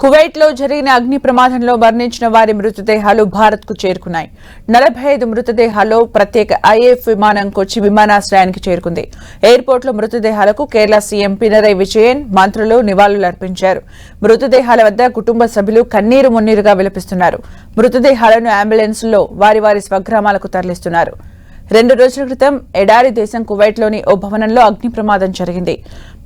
కువైట్లో జరిగిన అగ్ని ప్రమాదంలో మరణించిన వారి మృతదేహాలు భారత్కు చేరుకున్నాయి. 45 మృతదేహాల్లో ప్రత్యేక ఐఏఎఫ్ విమానం కొచ్చి విమానాశ్రయానికి చేరుకుంది. ఎయిర్పోర్టులో మృతదేహాలకు కేరళ సీఎం పినరై విజయన్ మంత్రులు నివాళులర్పించారు. మృతదేహాల వద్ద కుటుంబ సభ్యులు కన్నీరు మున్నీరుగా విలపిస్తున్నారు. మృతదేహాలను అంబులెన్స్లో వారి స్వగ్రామాలకు తరలిస్తున్నారు. 2 రోజుల క్రితం ఎడారి దేశం కువైట్లోని ఓ భవనంలో అగ్ని ప్రమాదం జరిగింది.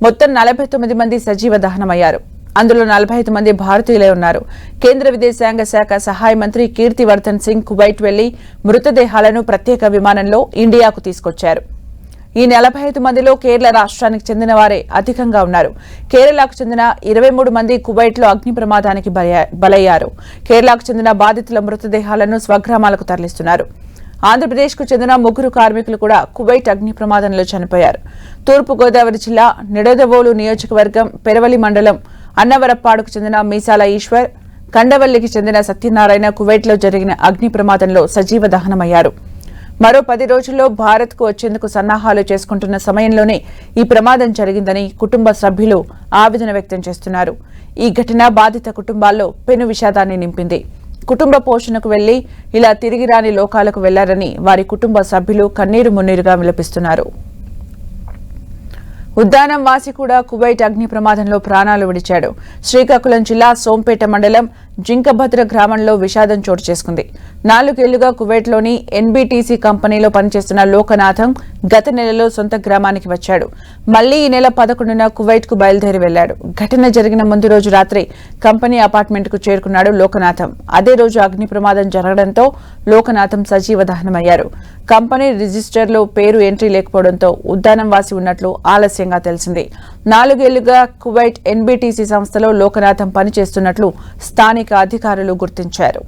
మొత్తం 49 మంది సజీవ దహనమయ్యారు. అందులో 45 మంది భారతీయులే ఉన్నారు. కేంద్ర విదేశాంగ శాఖ సహాయ మంత్రి కీర్తివర్ధన్ సింగ్ కువైట్ వెళ్లి మృతదేహాలను ప్రత్యేక విమానంలో ఇండియాకు తీసుకొచ్చారు. ఈ 45 మందిలో కేరళ రాష్ట్రానికి చెందిన వారే అధికంగా ఉన్నారు. కేరళకు చెందిన 23 మంది కువైట్లో అగ్ని ప్రమాదానికి బలయ్యారు. కేరళకు చెందిన బాధితుల మృతదేహాలను స్వగ్రామాలకు తరలిస్తున్నారు. ఆంధ్రప్రదేశ్కు చెందిన 3 కార్మికులు కూడా కువైట్ అగ్ని ప్రమాదంలో చనిపోయారు. తూర్పుగోదావరి జిల్లా నిడదవోలు నియోజకవర్గం పెరవలి మండలం అన్నవరప్పాడుకు చెందిన మీసాల ఈశ్వర్, కండవల్లికి చెందిన సత్యనారాయణ కువైట్లో జరిగిన అగ్ని ప్రమాదంలో సజీవ దహనమయ్యారు. మరో 10 రోజుల్లో భారత్కు వచ్చేందుకు సన్నాహాలు చేసుకుంటున్న సమయంలోనే ఈ ప్రమాదం జరిగిందని కుటుంబ సభ్యులు ఆవేదన వ్యక్తం చేస్తున్నారు. ఈ ఘటన బాధిత కుటుంబాల్లో పెను విషాదాన్ని నింపింది. కుటుంబ పోషణకు వెళ్లి ఇలా తిరిగి రాని లోకాలకు వెళ్లారని వారి కుటుంబ సభ్యులు కన్నీరు మున్నీరుగా విలపిస్తున్నారు. ఉద్దానం వాసి కూడా కువైట్ అగ్ని ప్రమాదంలో ప్రాణాలు విడిచాడు. శ్రీకాకుళం జిల్లా సోంపేట మండలం జింకభద్ర గ్రామంలో విషాదం చోటు చేసుకుంది. 4 ఏళ్లుగా కువైట్లోని ఎన్బీటీసీ కంపెనీలో పనిచేస్తున్న లోకనాథం గత నెలలో సొంత గ్రామానికి వచ్చాడు. మళ్లీ ఈ నెల 11న కువైట్కు బయలుదేరి వెళ్లాడు. ఘటన జరిగిన ముందు రోజు రాత్రి కంపెనీ అపార్ట్మెంట్కు చేరుకున్నాడు లోకనాథం. అదే రోజు అగ్ని ప్రమాదం జరగడంతో లోకనాథం సజీవ దహనమయ్యారు. కంపెనీ రిజిస్టర్లో పేరు ఎంట్రీ లేకపోవడంతో ఉద్దానం వాసి ఉన్నట్లు ఆలస్యంగా తెలిసింది. 4 ఏళ్లుగా కువైట్ ఎన్బీటీసీ సంస్థలో లోకనాథం పనిచేస్తున్నట్లు స్థానిక అధికారులు గుర్తించారు.